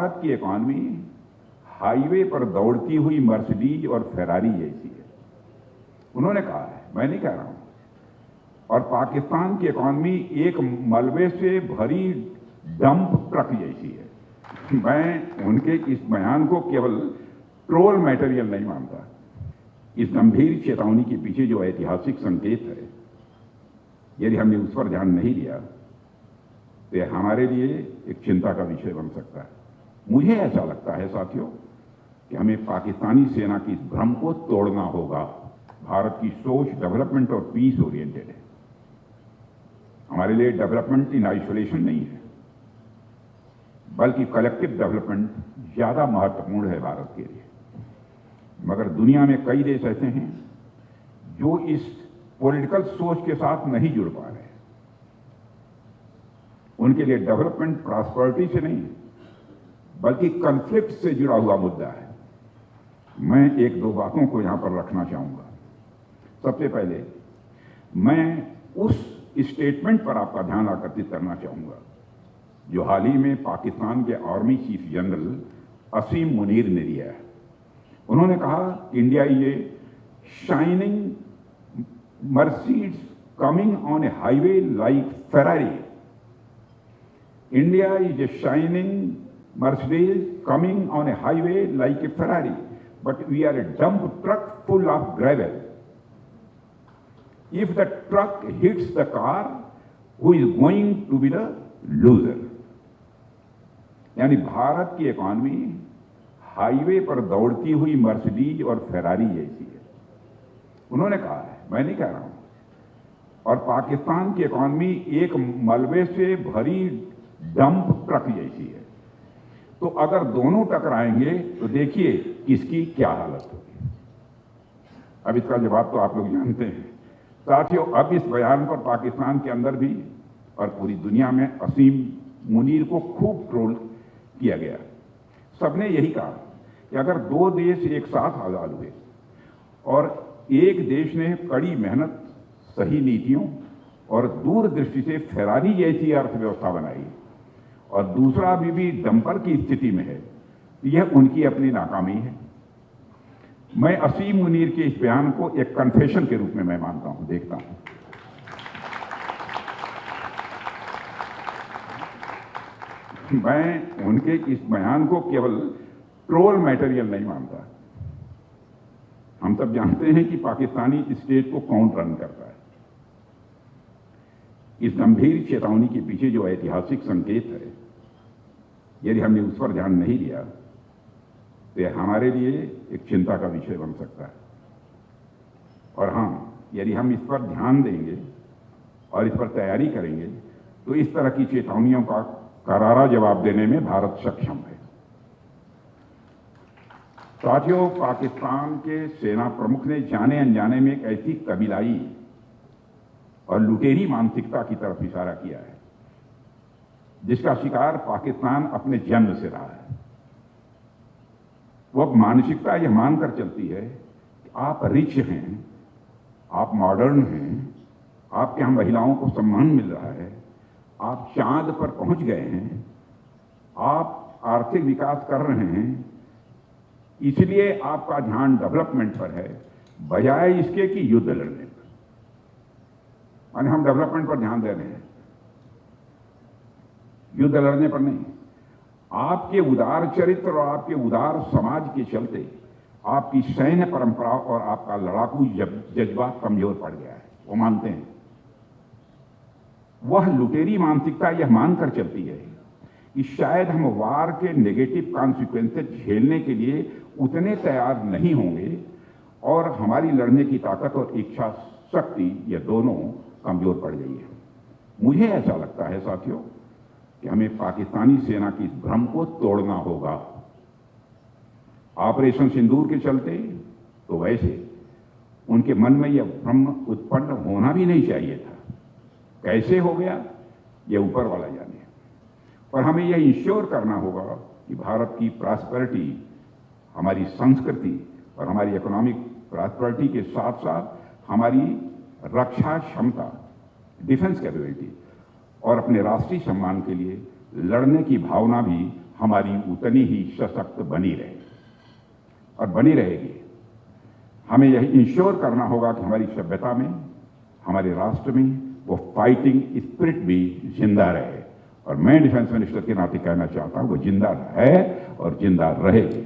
भारत की economy highway पर दौड़ती हुई मर्सिडीज और फेरारी जैसी है। उन्होंने कहा है, मैं नहीं कह रहा हूं। और पाकिस्तान की इकॉनमी एक मलबे से भरी डंप ट्रक जैसी है। मैं उनके इस बयान को केवल ट्रोल मटेरियल नहीं मानता। इस गंभीर चेतावनी के पीछे जो ऐतिहासिक संकेत है, यदि हमने उस पर ध्यान नहीं दिया तो यह हमारे लिए एक चिंता का विषय बन सकता है। मुझे ऐसा लगता है साथियों कि हमें पाकिस्तानी सेना की इस भ्रम को तोड़ना होगा। भारत की सोच डेवलपमेंट और पीस ओरिएंटेड है। हमारे लिए डेवलपमेंट इन आइसोलेशन नहीं है, बल्कि कलेक्टिव डेवलपमेंट ज्यादा महत्वपूर्ण है भारत के लिए। मगर दुनिया में कई देश ऐसे हैं जो इस पॉलिटिकल सोच के साथ नहीं जुड़ पा रहे। उनके लिए डेवलपमेंट प्रॉस्पेरिटी से नहीं बल्कि कॉन्फ्लिक्ट से जुड़ा हुआ मुद्दा है। मैं एक दो बातों को यहां पर रखना चाहूंगा। सबसे पहले मैं उस स्टेटमेंट पर आपका ध्यान आकर्षित करना चाहूंगा जो हाल ही में पाकिस्तान के आर्मी चीफ जनरल असीम मुनीर ने दिया है। उन्होंने कहा, India is a shining Mercedes coming on A highway like Ferrari. India is a shining Mercedes coming on a highway like a Ferrari, but we are a dump truck full of gravel. If the truck hits the car, who is going to be the loser? यानी भारत की economy highway पर दौड़ती हुई Mercedes और Ferrari जैसी है। उन्होंने कहा है, मैं नहीं कह रहा हूं। और पाकिस्तान की इकॉनमी एक मलबे से भरी डंप ट्रक जैसी है। तो अगर दोनों टकराएंगे तो देखिए किसकी क्या हालत होगी। अब इसका जवाब तो आप लोग जानते हैं। साथियों, अब इस बयान पर पाकिस्तान के अंदर भी और पूरी दुनिया में असीम मुनीर को खूब ट्रोल किया गया। सबने यही कहा कि अगर दो देश एक साथ आजाद हुए और एक देश ने कड़ी मेहनत, सही नीतियों और दूरदृष्टि से फेरारी जैसी अर्थव्यवस्था बनाई और दूसरा अभी भी डंपर की स्थिति में है, यह उनकी अपनी नाकामी है। मैं असीम मुनीर के इस बयान को एक कन्फेशन के रूप में मैं मानता हूं, देखता हूं। मैं उनके इस बयान को केवल ट्रोल मटेरियल नहीं मानता। हम सब जानते हैं कि पाकिस्तानी स्टेट को कौन रन करता है। इस गंभीर चेतावनी के पीछे जो ऐतिहासिक संकेत है, यदि हमने उस पर ध्यान नहीं दिया तो यह हमारे लिए एक चिंता का विषय बन सकता है। और हां, यदि हम इस पर ध्यान देंगे और इस पर तैयारी करेंगे तो इस तरह की चेतावनियों का करारा जवाब देने में भारत सक्षम है। साथियों, पाकिस्तान के सेना प्रमुख ने जाने अनजाने में एक ऐसी कबीलाई और लुटेरी मानसिकता की तरफ इशारा किया है जिसका शिकार पाकिस्तान अपने जन्म से रहा है। वो मानसिकता यह मानकर चलती है कि आप रिच हैं, आप मॉडर्न हैं, आपके यहां महिलाओं को सम्मान मिल रहा है, आप चांद पर पहुंच गए हैं, आप आर्थिक विकास कर रहे हैं, इसलिए आपका ध्यान डेवलपमेंट पर है बजाय इसके कि युद्ध लड़ने पर। यानी हम डेवलपमेंट पर ध्यान दे रहे हैं, युद्ध लड़ने पर नहीं। आपके उदार चरित्र और आपके उदार समाज के चलते आपकी सैन्य परंपरा और आपका लड़ाकू जज्बा कमजोर पड़ गया है, वो मानते हैं। वह लुटेरी मानसिकता यह मानकर चलती है कि शायद हम वार के नेगेटिव कॉन्सिक्वेंसेस झेलने के लिए उतने तैयार नहीं होंगे और हमारी लड़ने की ताकत और इच्छा शक्ति ये दोनों कमजोर पड़ गई है। मुझे ऐसा लगता है साथियों कि हमें पाकिस्तानी सेना की इस भ्रम को तोड़ना होगा। ऑपरेशन सिंदूर के चलते तो वैसे उनके मन में यह भ्रम उत्पन्न होना भी नहीं चाहिए था। कैसे हो गया यह ऊपर वाला जाने। और हमें यह इंश्योर करना होगा कि भारत की प्रॉस्पेरिटी, हमारी संस्कृति और हमारी इकोनॉमिक प्रॉस्पेरिटी के साथ साथ हमारी रक्षा क्षमता, डिफेंस कैपेबिलिटी और अपने राष्ट्रीय सम्मान के लिए लड़ने की भावना भी हमारी उतनी ही सशक्त बनी रहे और बनी रहेगी। हमें यह इंश्योर करना होगा कि हमारी सभ्यता में, हमारे राष्ट्र में वो फाइटिंग स्पिरिट भी जिंदा रहे। और मैं डिफेंस मिनिस्टर के नाते कहना चाहता हूं वो जिंदा है और जिंदा रहेगी।